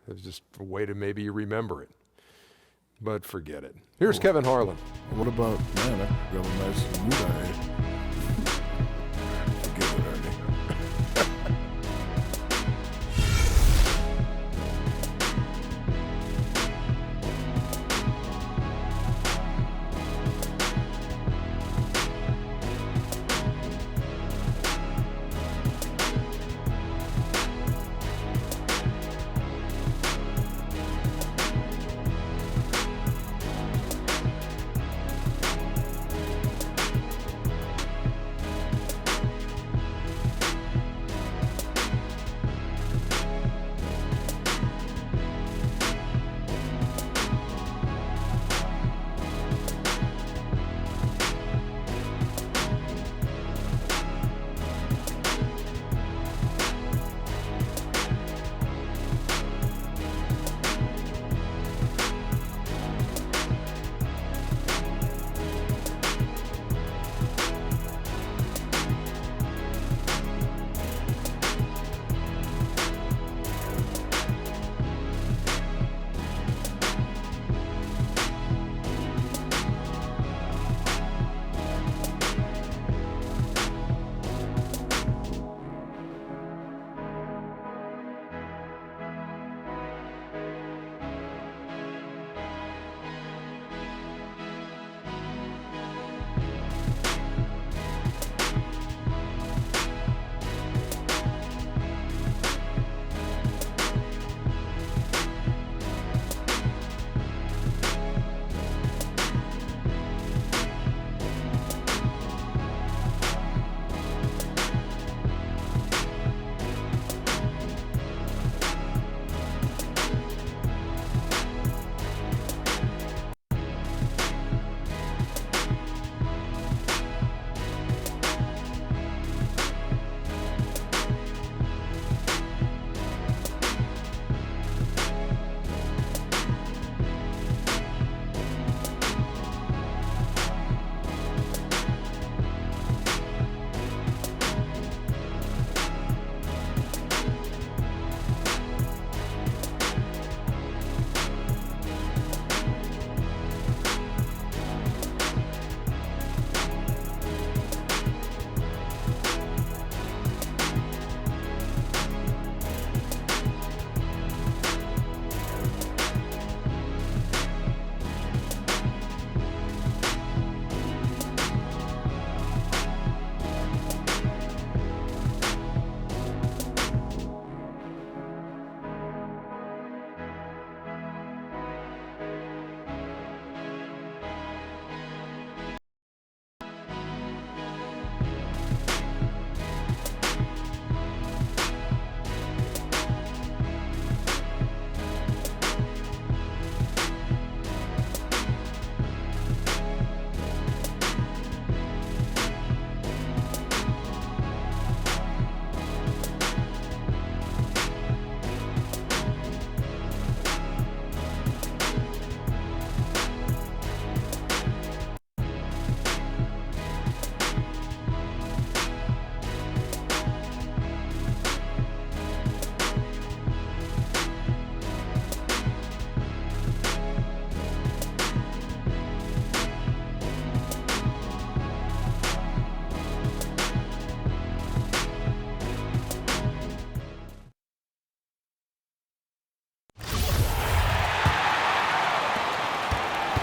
It's just a way to maybe you remember it. But forget it. Here's Kevin Harlan. What about, man, I got a nice mood I had. Forget it, Ernie.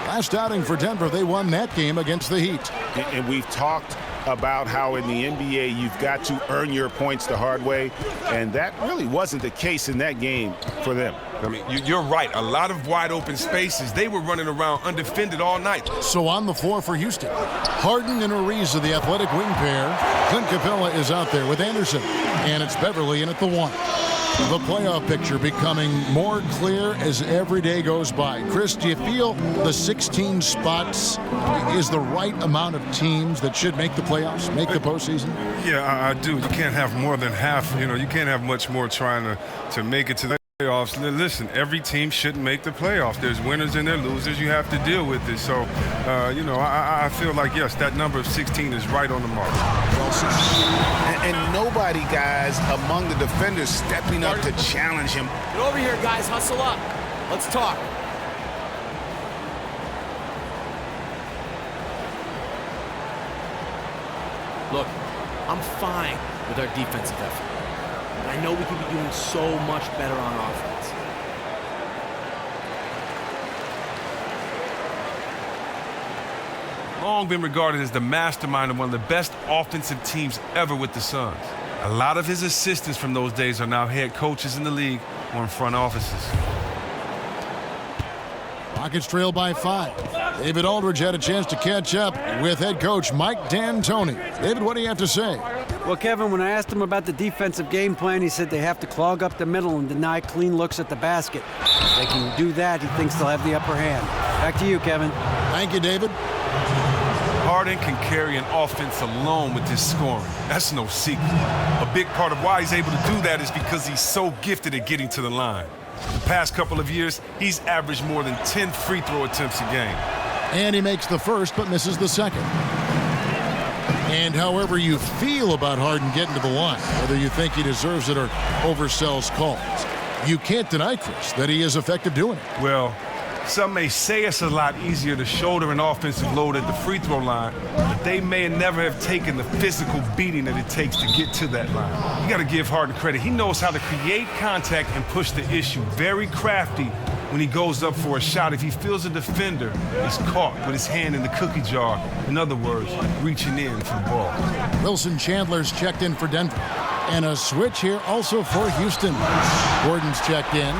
Last outing for Denver, they won that game against the Heat. And we've talked about how in the NBA you've got to earn your points the hard way, and that really wasn't the case in that game for them. I mean, you're right. A lot of wide open spaces. They were running around undefended all night. So on the floor for Houston, Harden and Ariza, the athletic wing pair. Clint Capella is out there with Anderson, and it's Beverly in at the one. The playoff picture becoming more clear as every day goes by. Chris, do you feel the 16 spots is the right amount of teams that should make the playoffs, make the postseason? Yeah, I do. You can't have more than half. You know, you can't have much more trying to make it to the playoffs. Listen, every team shouldn't make the playoffs. There's winners and there's losers. You have to deal with it. So, you know, I feel like, yes, that number of 16 is right on the mark. And nobody, guys, among the defenders stepping up to challenge him. Get over here, guys. Hustle up. Let's talk. Look, I'm fine with our defensive effort. But I know we could be doing so much better on offense. Long been regarded as the mastermind of one of the best offensive teams ever with the Suns. A lot of his assistants from those days are now head coaches in the league or in front offices. Rockets trail by 5. David Aldridge had a chance to catch up with head coach Mike D'Antoni. David, what do you have to say? Well, Kevin, when I asked him about the defensive game plan, he said they have to clog up the middle and deny clean looks at the basket. If they can do that, he thinks they'll have the upper hand. Back to you, Kevin. Thank you, David. Harden can carry an offense alone with his scoring. That's no secret. A big part of why he's able to do that is because he's so gifted at getting to the line. The past couple of years, he's averaged more than 10 free throw attempts a game. And he makes the first but misses the second. And however you feel about Harden getting to the line, whether you think he deserves it or oversells calls, you can't deny, Chris, that he is effective doing it. Well, some may say it's a lot easier to shoulder an offensive load at the free throw line, but they may never have taken the physical beating that it takes to get to that line. You got to give Harden credit. He knows how to create contact and push the issue. Very crafty when he goes up for a shot. If he feels a defender, he's caught with his hand in the cookie jar. In other words, reaching in for the ball. Wilson Chandler's checked in for Denver. And a switch here also for Houston. Gordon's checked in.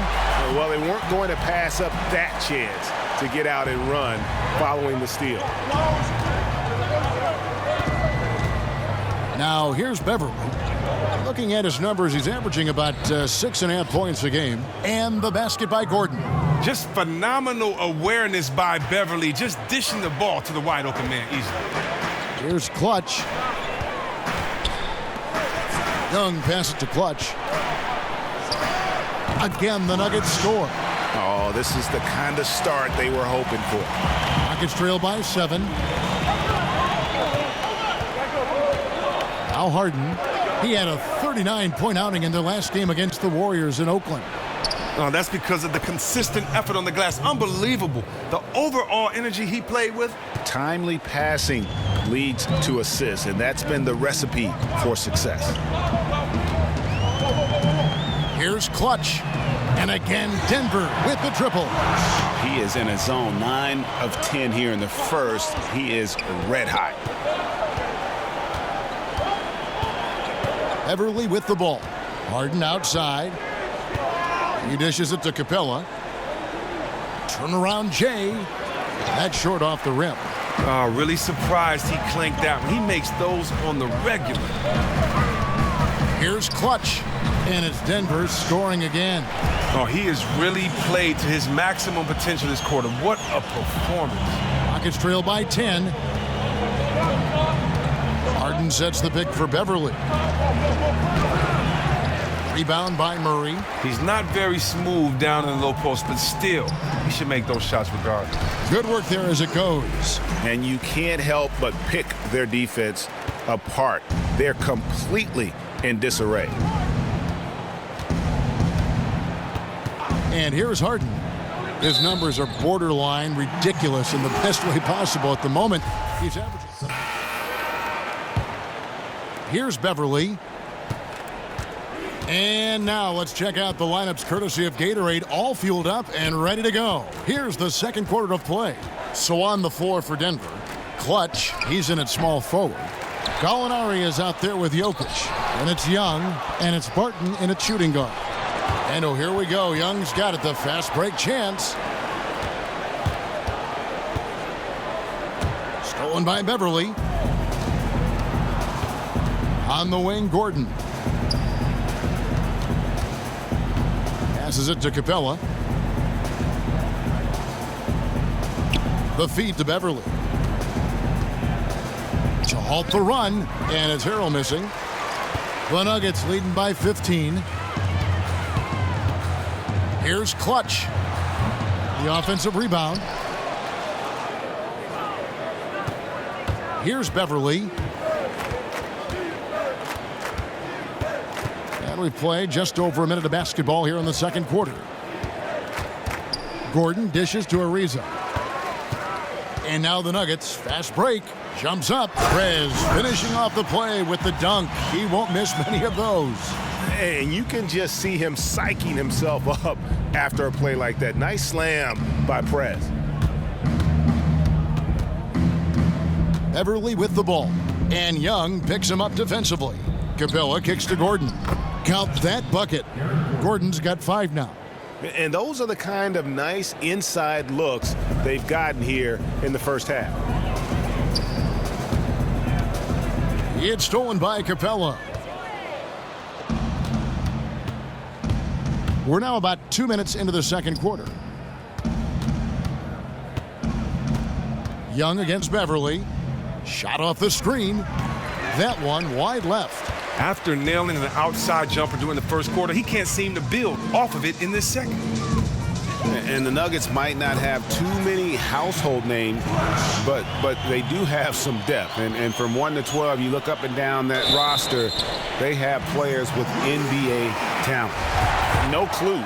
Well, they weren't going to pass up that chance to get out and run following the steal. Now here's Beverly. Looking at his numbers, he's averaging about 6.5 points a game. And the basket by Gordon. Just phenomenal awareness by Beverly, just dishing the ball to the wide open man easily. Here's Clutch. Young passes to Clutch. Again, the Nuggets score. Oh, this is the kind of start they were hoping for. Nuggets trail by 7. Al Harden, he had a 39-point outing in their last game against the Warriors in Oakland. Oh, that's because of the consistent effort on the glass. Unbelievable. The overall energy he played with. Timely passing leads to assists, and that's been the recipe for success. Here's Clutch. And again, Denver with the triple. He is in a zone. 9 of 10 here in the first. He is red hot. Beverly with the ball. Harden outside. He dishes it to Capella. Turnaround Jay. That's short off the rim. Really surprised he clanked that one. He makes those on the regular. Here's Clutch. And it's Denver scoring again. Oh, he has really played to his maximum potential this quarter. What a performance. Rockets trail by 10. Harden sets the pick for Beverly. Rebound by Murray. He's not very smooth down in the low post, but still, he should make those shots regardless. Good work there as it goes. And you can't help but pick their defense apart. They're completely in disarray. And here's Harden. His numbers are borderline ridiculous in the best way possible at the moment. He's averaging. Here's Beverly. And now let's check out the lineups courtesy of Gatorade, all fueled up and ready to go. Here's the second quarter of play. So on the floor for Denver, Clutch, he's in at small forward. Gallinari is out there with Jokic. And it's Young, and it's Barton in a shooting guard. And oh, here we go. Young's got it, the fast break chance. Stolen by Beverly. On the wing, Gordon. Passes it to Capella. The feed to Beverly. To halt the run, and it's Harrell missing. The Nuggets leading by 15. Here's Clutch. The offensive rebound. Here's Beverly. we've played just over a minute of basketball here in the second quarter. Gordon dishes to Ariza. And now the Nuggets, fast break, jumps up. Prez finishing off the play with the dunk. He won't miss many of those. And you can just see him psyching himself up after a play like that. Nice slam by Prez. Beverly with the ball. And Young picks him up defensively. Capella kicks to Gordon. Count that bucket. Gordon's got 5 now. And those are the kind of nice inside looks they've gotten here in the first half. It's stolen by Capella. We're now about 2 minutes into the second quarter. Young against Beverly. Shot off the screen. That one wide left. After nailing an outside jumper during the first quarter, he can't seem to build off of it in this second. And the Nuggets might not have too many household names, but they do have some depth. And from 1 to 12, you look up and down that roster, they have players with NBA talent. No clue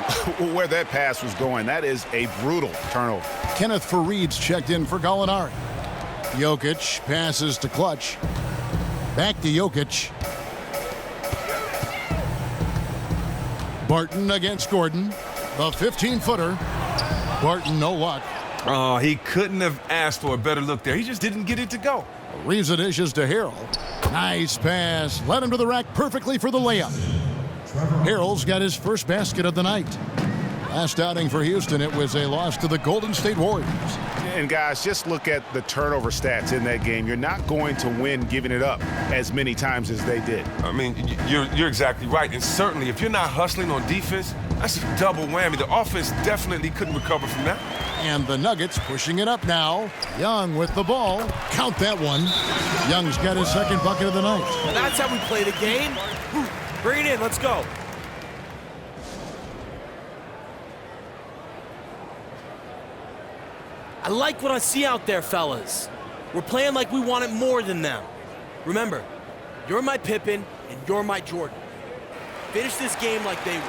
where that pass was going. That is a brutal turnover. Kenneth Faried's checked in for Gallinari. Jokic passes to Clutch. Back to Jokic. Barton against Gordon. The 15-footer. Barton, no luck. Oh, he couldn't have asked for a better look there. He just didn't get it to go. Ariza dishes to Harrell. Nice pass. Led him to the rack perfectly for the layup. Harrell's got his first basket of the night. Last outing for Houston, it was a loss to the Golden State Warriors. And guys, just look at the turnover stats in that game. You're not going to win giving it up as many times as they did. I mean, you're exactly right. And certainly, if you're not hustling on defense, that's a double whammy. The offense definitely couldn't recover from that. And the Nuggets pushing it up now. Young with the ball. Count that one. Young's got his second bucket of the night. That's how we play the game. Bring it in. Let's go. I like what I see out there, fellas. We're playing like we want it more than them. Remember, you're my Pippen and you're my Jordan. Finish this game like they would.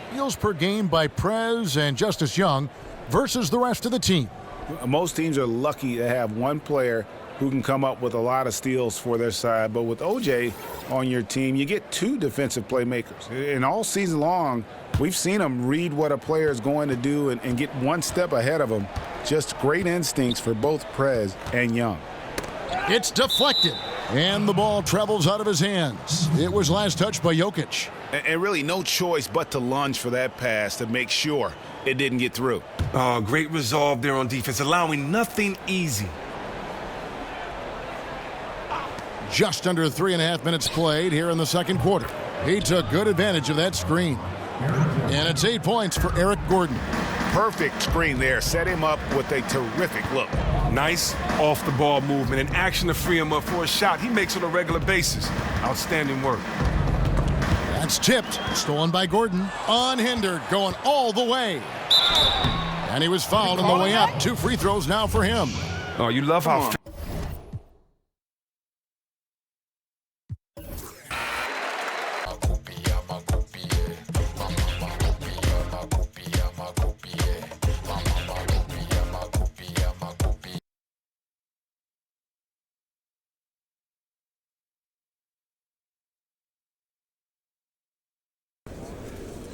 Steals per game by Prez and Justice Young versus the rest of the team. Most teams are lucky to have one player who can come up with a lot of steals for their side. But with OJ on your team, you get 2 defensive playmakers. And all season long, we've seen him read what a player is going to do and get one step ahead of him. Just great instincts for both Prez and Young. It's deflected, and the ball travels out of his hands. It was last touched by Jokic. And really no choice but to lunge for that pass to make sure it didn't get through. Oh, great resolve there on defense, allowing nothing easy. Just under 3.5 minutes played here in the second quarter. He took good advantage of that screen. And it's 8 points for Eric Gordon. Perfect screen there. Set him up with a terrific look. Nice off-the-ball movement and action to free him up for a shot he makes on a regular basis. Outstanding work. That's tipped. Stolen by Gordon. Unhindered. Going all the way. And he was fouled on the way up. 2 free throws now for him. Oh, you love how...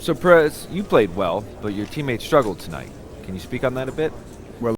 So, Perez, you played well, but your teammates struggled tonight. Can you speak on that a bit?